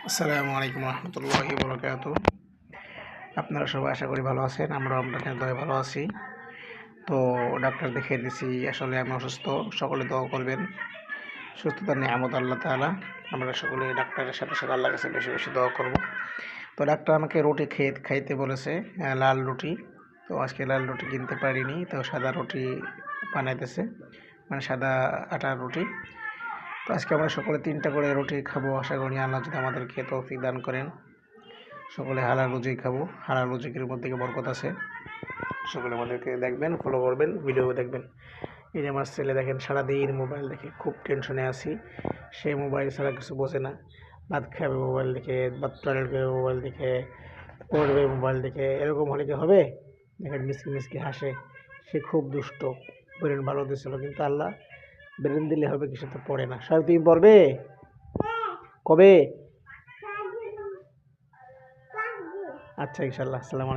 আসসালামু আলাইকুম রহমতুল্লাহি বরকাত। আপনারা সবাই আশা করি ভালো আছেন, আমরাও আপনাদের দয়ায় ভালো আছি। তো ডাক্তার দেখিয়ে দিছি, আসলে আমি অসুস্থ। সকলে দোয়া করবেন, সুস্থতার নিয়ামত আল্লাহ তাআলা। আমরা সকলে ডাক্তারের সাথে সাথে আল্লাহর কাছে বেশি বেশি দোয়া করব। তো ডাক্তার আমাকে রুটি খাইতে বলেছে, লাল রুটি। তো আজকে লাল রুটি কিনতে পারিনি, তো সাদা রুটি বানাইতেছে, মানে সাদা আটার রুটি। তো আজকে আমরা সকলে 3টা করে রুটি খাবো। আশা করি আল্লাহ যদি আমাদেরকে তৌফিক দান করেন, সকলে হালাল রুজি খাবো। হালাল রুজিকের মধ্যে বরকত আছে। সকলে আমাদেরকে দেখবেন, ফলো করবেন, ভিডিও দেখবেন। এই যে আমার ছেলে দেখেন, সারাদিন মোবাইল দেখে, খুব টেনশনে আছি। সে মোবাইল ছাড়া কিছু বোঝে না। ভাত খাবে মোবাইল দেখে, ভাত টয়লেট করবে মোবাইল দেখে, পড়বে মোবাইল দেখে। এরকম হলে কি হবে? দেখেন মিসকি মিসকি হাসে। সে খুব দুষ্ট। ব্রেন ভালো দিয়েছিল, কিন্তু আল্লাহ ব্রেন দিলে হবে কি, সে তো পড়ে না। সব তুমি পড়বে কবে? আচ্ছা, ইনশাল্লাহ। আসসালামু আলাইকুম।